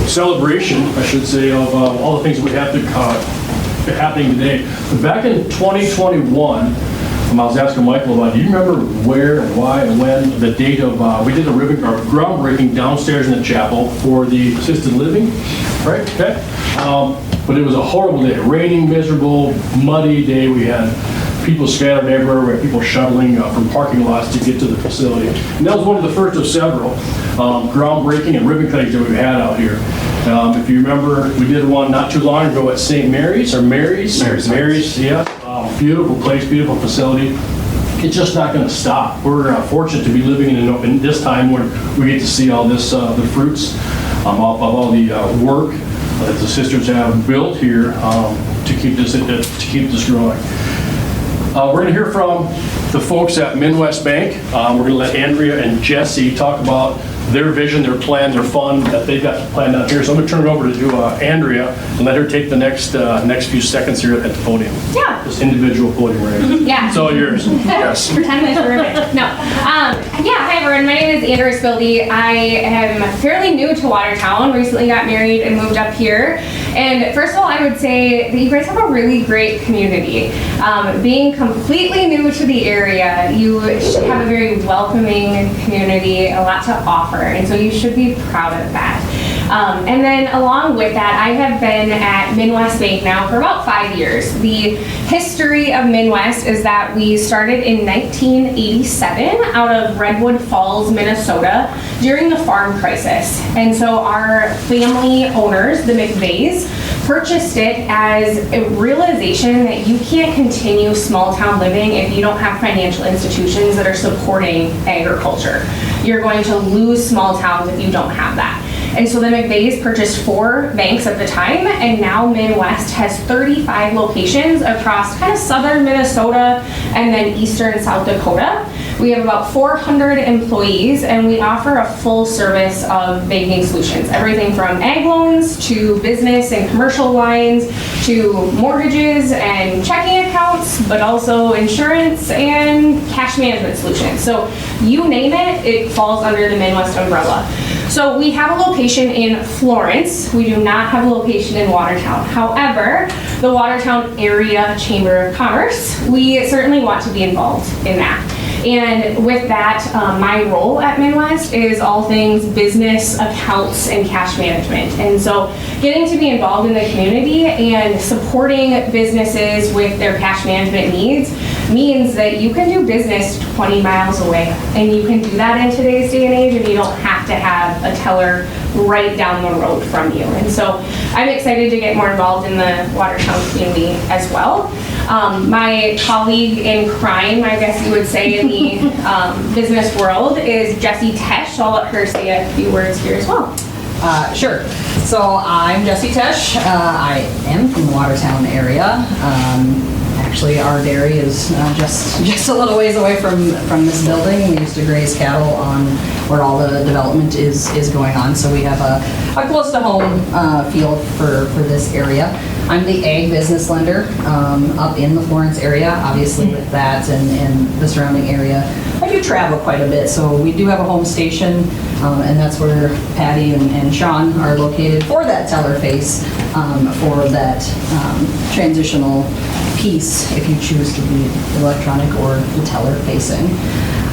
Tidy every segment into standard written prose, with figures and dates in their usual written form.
celebration, I should say, of all the things that we have happening today. But back in 2021, I was asking Michael about, do you remember where and why and when the date of, we did a groundbreaking downstairs in the chapel for the assisted living, right? Okay. But it was a horrible day, raining, miserable, muddy day. We had people scattered everywhere. We had people shuttling from parking lots to get to the facility. And that was one of the first of several groundbreaking and ribbon cuttings that we've had out here. If you remember, we did one not too long ago at St. Mary's, or Mary's, yeah. Beautiful place, beautiful facility. It's just not going to stop. We're fortunate to be living in this time when we get to see all this, the fruits of all the work that the sisters have built here to keep this growing. We're going to hear from the folks at Minnwest Bank. We're going to let Andrea and Jesse talk about their vision, their plan, their fund that they've got planned out here. So I'm going to turn it over to Andrea and let her take the next few seconds here at the podium. Yeah. This individual podium right. Yeah. It's all yours. Yes. Pretend like we're ribbon. No. Yeah, hi everyone. My name is Andrea Spilby. I am fairly new to Watertown. Recently got married and moved up here. And first of all, I would say that you guys have a really great community. Being completely new to the area, you should have a very welcoming community, a lot to offer. And so you should be proud of that. And then along with that, I have been at Minnwest Bank now for about 5 years. The history of Minnwest is that we started in 1987 out of Redwood Falls, Minnesota during the farm crisis. And so our family owners, the McVeys, purchased it as a realization that you can't continue small town living if you don't have financial institutions that are supporting agriculture. You're going to lose small towns if you don't have that. And so the McVeys purchased 4 banks at the time, and now Minnwest has 35 locations across kind of southern Minnesota and then eastern South Dakota. We have about 400 employees, and we offer a full service of banking solutions. Everything from ag loans to business and commercial lines to mortgages and checking accounts, but also insurance and cash management solutions. So you name it, it falls under the Minnwest umbrella. So we have a location in Florence. We do not have a location in Watertown. However, the Watertown Area Chamber of Commerce, we certainly want to be involved in that. And with that, my role at Minnwest is all things business, accounts, and cash management. And so getting to be involved in the community and supporting businesses with their cash management needs means that you can do business 20 miles away. And you can do that in today's day and age, and you don't have to have a teller right down the road from you. And so I'm excited to get more involved in the Watertown community as well. My colleague in crime, I guess you would say, in the business world is Jessie Tesh. I'll let her say a few words here as well. Sure. So I'm Jessie Tesh. I am from the Watertown area. Actually, our dairy is just a little ways away from this building. We used to graze cattle on where all the development is going on, so we have a close to home feel for this area. I'm the ag business lender up in the Florence area. Obviously, with that and the surrounding area, I do travel quite a bit. So we do have a home station, and that's where Patty and Sean are located for that teller face, for that transitional piece if you choose to be electronic or the teller facing.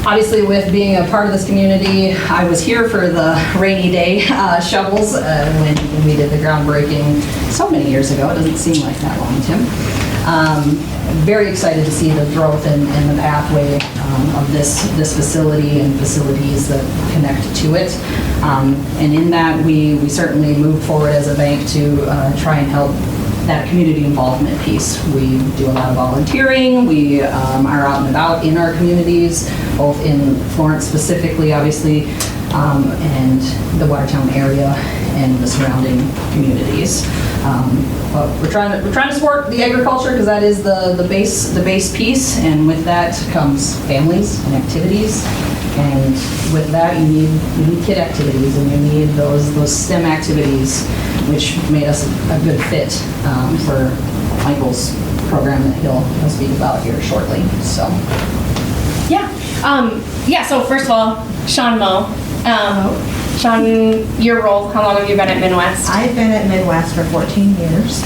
Obviously, with being a part of this community, I was here for the rainy day shovels when we did the groundbreaking so many years ago. It doesn't seem like that long, Tim. Very excited to see the growth and the pathway of this facility and facilities that connect to it. And in that, we certainly moved forward as a bank to try and help that community involvement piece. We do a lot of volunteering. We are out and about in our communities, both in Florence specifically, obviously, and the Watertown area and the surrounding communities. But we're trying to support the agriculture because that is the base piece, and with that comes families and activities. And with that, you need kid activities, and you need those STEM activities, which made us a good fit for Michael's program that he'll speak about here shortly. So, yeah. So first of all, Sean Moe. Sean, your role, how long have you been at Minnwest? I've been at Minnwest for 14 years.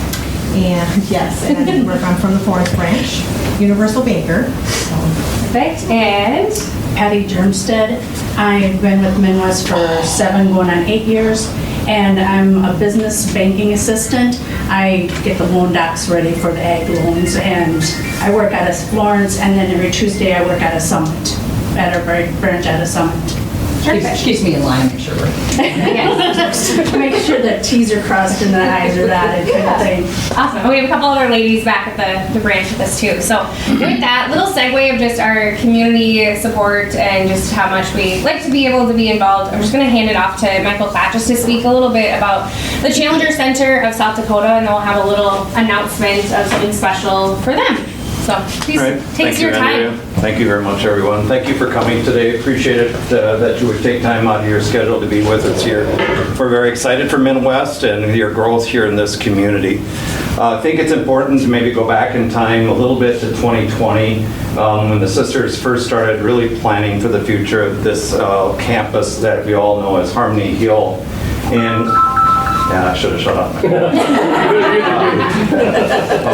And yes, and I'm from the Florence branch, Universal Banker. So. Perfect. And Patty Germstead. I've been with Minnwest for 7 going on 8 years, and I'm a business banking assistant. I get the loan docs ready for the ag loans, and I work out of Florence, and then every Tuesday I work out of Summit, at our branch out of Summit. Keeps me in line, make sure. Make sure that T's are crossed and the I's are dotted, kind of thing. awesome. We have a couple other ladies back at the branch with us too. So with that little segue of just our community support and just how much we like to be able to be involved, I'm just going to hand it off to Michael Platt just to speak a little bit about the Challenger Center of South Dakota, and then we'll have a little announcement of something special for them. So please take your time. Thank you very much, everyone. Thank you for coming today. Appreciate it that you would take time out of your schedule to be with us here. We're very excited for Minnwest and your growth here in this community. I think it's important to maybe go back in time a little bit to 2020 when the sisters first started really planning for the future of this campus that we all know as Harmony Hill. And yeah, I should have shut up.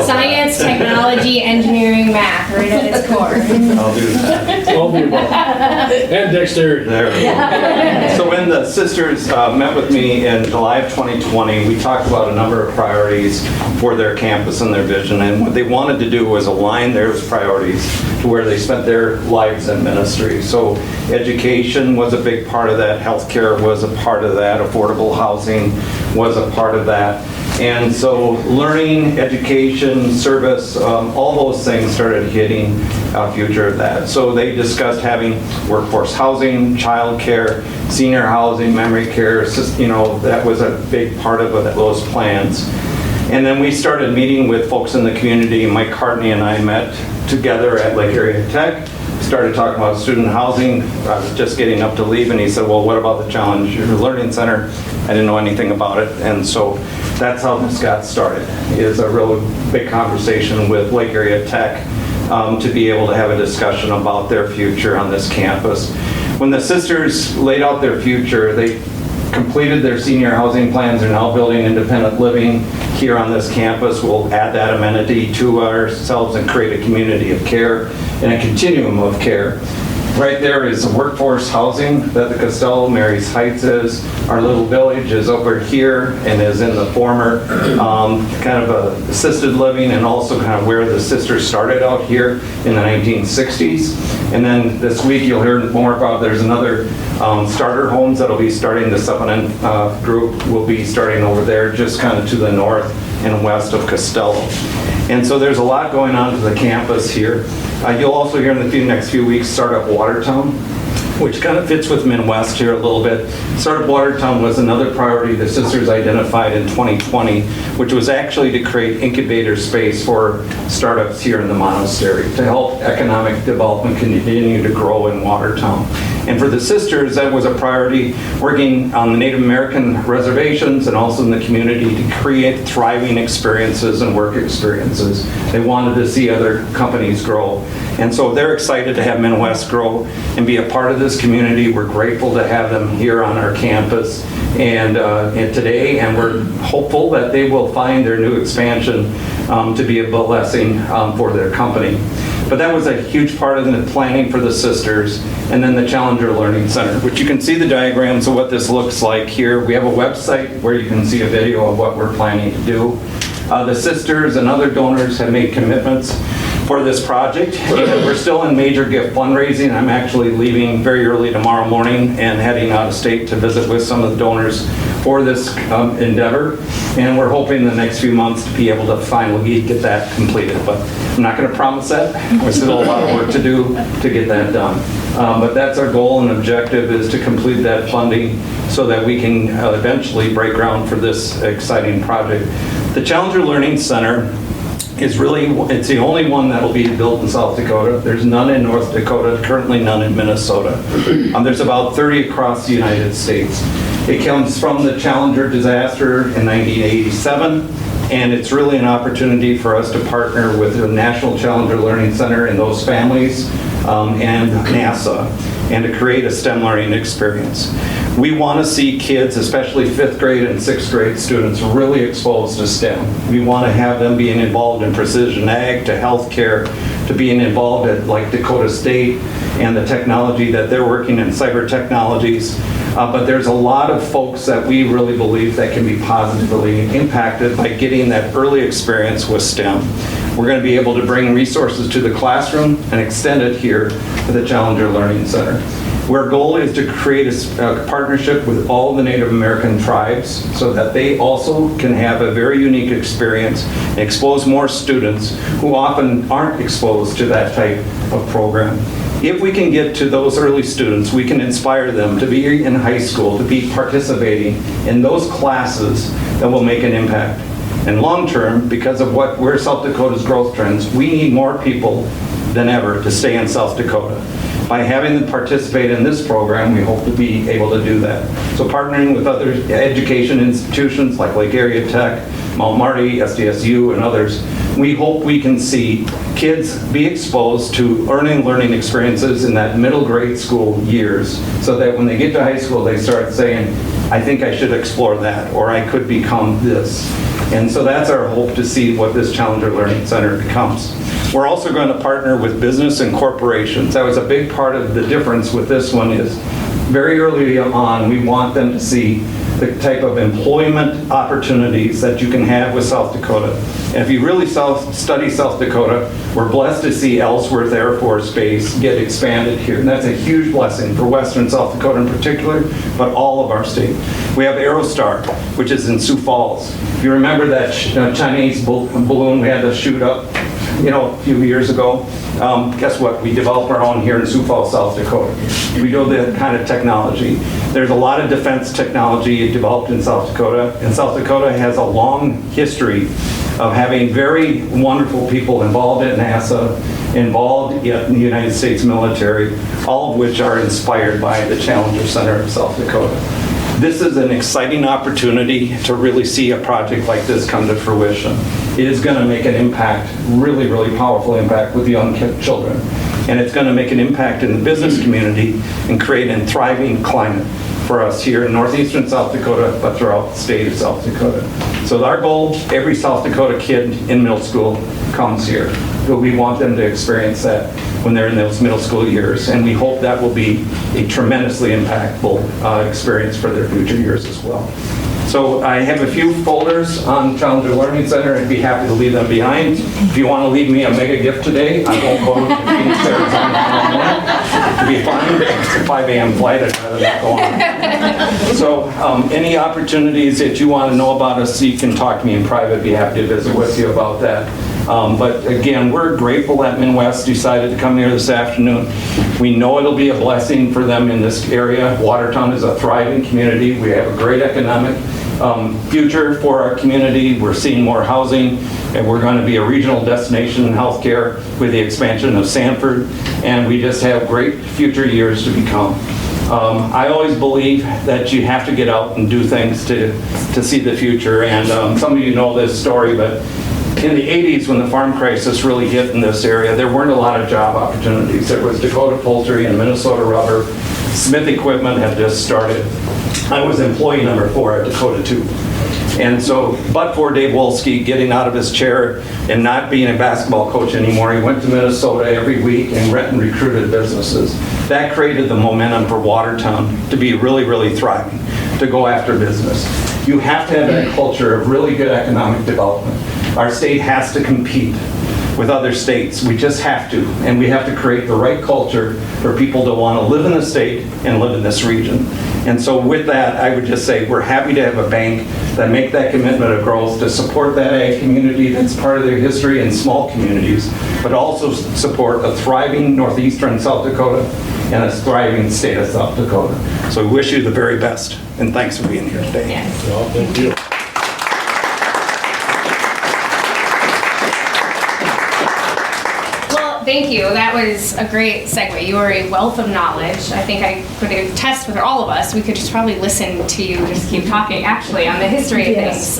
Science, technology, engineering, math, right at its core. I'll do that. All the above. And dexterity. There we go. So when the sisters met with me in July of 2020, we talked about a number of priorities for their campus and their vision. And what they wanted to do was align those priorities to where they spent their lives in ministry. So education was a big part of that. Healthcare was a part of that. Affordable housing was a part of that. And so learning, education, service, all those things started hitting a future of that. So they discussed having workforce housing, childcare, senior housing, memory care, that was a big part of those plans. And then we started meeting with folks in the community. Mike Hartney and I met together at Lake Area Tech, started talking about student housing. I was just getting up to leave, and he said, well, what about the Challenger Learning Center? I didn't know anything about it. And so that's how this got started, is a real big conversation with Lake Area Tech to be able to have a discussion about their future on this campus. When the sisters laid out their future, they completed their senior housing plans. They're now building independent living here on this campus. We'll add that amenity to ourselves and create a community of care and a continuum of care. Right there is the workforce housing that the Costello Mary's Heights is. Our little village is over here and is in the former kind of assisted living, and also kind of where the sisters started out here in the 1960s. And then this week you'll hear more about, there's another starter homes that'll be starting. The Supplement group will be starting over there just kind of to the north and west of Costello. And so there's a lot going on to the campus here. You'll also hear in the next few weeks Startup Watertown, which kind of fits with Minnwest here a little bit. Startup Watertown was another priority the sisters identified in 2020, which was actually to create incubator space for startups here in the monastery to help economic development continue to grow in Watertown. And for the sisters, that was a priority, working on the Native American reservations and also in the community to create thriving experiences and work experiences. They wanted to see other companies grow. And so they're excited to have Minnwest grow and be a part of this community. We're grateful to have them here on our campus and today, and we're hopeful that they will find their new expansion to be a blessing for their company. But that was a huge part of the planning for the sisters. And then the Challenger Learning Center, which you can see the diagrams of what this looks like here. We have a website where you can see a video of what we're planning to do. The sisters and other donors have made commitments for this project. And we're still in major gift fundraising. I'm actually leaving very early tomorrow morning and heading out of state to visit with some of the donors for this endeavor. And we're hoping in the next few months to be able to finally get that completed. But I'm not going to promise that. There's still a lot of work to do to get that done. But that's our goal and objective, is to complete that funding so that we can eventually break ground for this exciting project. The Challenger Learning Center is really, it's the only one that will be built in South Dakota. There's none in North Dakota, currently none in Minnesota. There's about 30 across the United States. It comes from the Challenger disaster in 1987, and it's really an opportunity for us to partner with the National Challenger Learning Center and those families and NASA. and to create a STEM learning experience. We want to see kids, especially 5th grade and 6th grade students, really exposed to STEM. We want to have them being involved in precision ag, to healthcare, to being involved at like Dakota State and the technology that they're working in, cyber technologies. But there's a lot of folks that we really believe that can be positively impacted by getting that early experience with STEM. We're going to be able to bring resources to the classroom and extend it here to the Challenger Learning Center. Our goal is to create a partnership with all the Native American tribes so that they also can have a very unique experience and expose more students who often aren't exposed to that type of program. If we can get to those early students, we can inspire them to be in high school, to be participating in those classes that will make an impact. And long term, because of where South Dakota's growth trends, we need more people than ever to stay in South Dakota. By having them participate in this program, we hope to be able to do that. So partnering with other education institutions like Lake Area Tech, Mount Marty, SDSU, and others, we hope we can see kids be exposed to learning experiences in that middle grade school years so that when they get to high school, they start saying, I think I should explore that, or I could become this. And so that's our hope to see what this Challenger Learning Center becomes. We're also going to partner with business and corporations. That was a big part of the difference with this one is very early on, we want them to see the type of employment opportunities that you can have with South Dakota. And if you really study South Dakota, we're blessed to see Ellsworth Air Force Base get expanded here. And that's a huge blessing for Western South Dakota in particular, but all of our state. We have Aerostar, which is in Sioux Falls. If you remember that Chinese balloon we had to shoot up, a few years ago, guess what? We developed our own here in Sioux Falls, South Dakota. We do that kind of technology. There's a lot of defense technology developed in South Dakota, and South Dakota has a long history of having very wonderful people involved at NASA, involved in the United States military, all of which are inspired by the Challenger Center of South Dakota. This is an exciting opportunity to really see a project like this come to fruition. It is going to make an impact, really, really powerful impact with young children. And it's going to make an impact in the business community and create a thriving climate for us here in northeastern South Dakota, but throughout the state of South Dakota. So our goal, every South Dakota kid in middle school comes here. But we want them to experience that when they're in those middle school years. And we hope that will be a tremendously impactful experience for their future years as well. So I have a few folders on Challenger Learning Center. I'd be happy to leave them behind. If you want to leave me a mega gift today, I won't go to Phoenix, Arizona tomorrow morning. It'll be fine. It's a 5 a.m. flight. I'd rather not go on. So any opportunities that you want to know about us, you can talk to me in private. I'd be happy to visit with you about that. But again, we're grateful that Minnwest decided to come here this afternoon. We know it'll be a blessing for them in this area. Watertown is a thriving community. We have a great economic future for our community. We're seeing more housing, and we're going to be a regional destination in healthcare with the expansion of Sanford, and we just have great future years to become. I always believe that you have to get out and do things to see the future, and some of you know this story, but in the 80s, when the farm crisis really hit in this area, there weren't a lot of job opportunities. There was Dakota Poultry and Minnesota Rubber. Smith Equipment had just started. I was employee number 4 at Dakota too. And so, but for Dave Wolski getting out of his chair and not being a basketball coach anymore, he went to Minnesota every week and recruited businesses. That created the momentum for Watertown to be really, really thriving, to go after business. You have to have a culture of really good economic development. Our state has to compete with other states. We just have to. And we have to create the right culture for people to want to live in the state and live in this region. And so with that, I would just say we're happy to have a bank that make that commitment of growth to support that ag community that's part of their history in small communities, but also support a thriving northeastern South Dakota and a thriving state of South Dakota. So we wish you the very best, and thanks for being here today. Yes. Well, thank you. Thank you. That was a great segue. You are a wealth of knowledge. I think I could attest with all of us. We could just probably listen to you just keep talking, actually, on the history of things.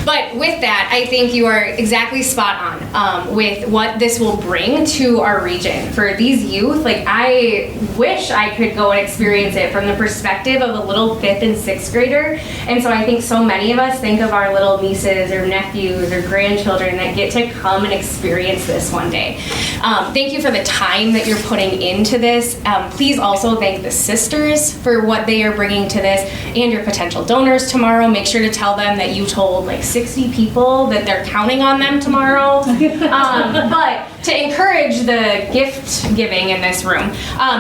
But with that, I think you are exactly spot on. with what this will bring to our region. For these youth, like, I wish I could go and experience it from the perspective of a little 5th and 6th grader. And so I think so many of us think of our little nieces or nephews or grandchildren that get to come and experience this one day. Thank you for the time that you're putting into this. Please also thank the sisters for what they are bringing to this, and your potential donors tomorrow. Make sure to tell them that you told like 60 people that they're counting on them tomorrow. But to encourage the gift giving in this room,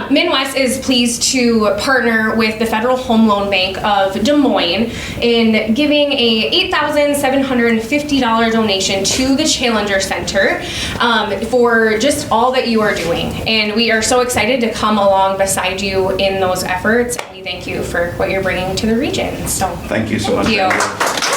Minnwest is pleased to partner with the Federal Home Loan Bank of Des Moines in giving a $8,750 donation to the Challenger Center for just all that you are doing. And we are so excited to come along beside you in those efforts. And we thank you for what you're bringing to the region. So Thank you so much. Thank you.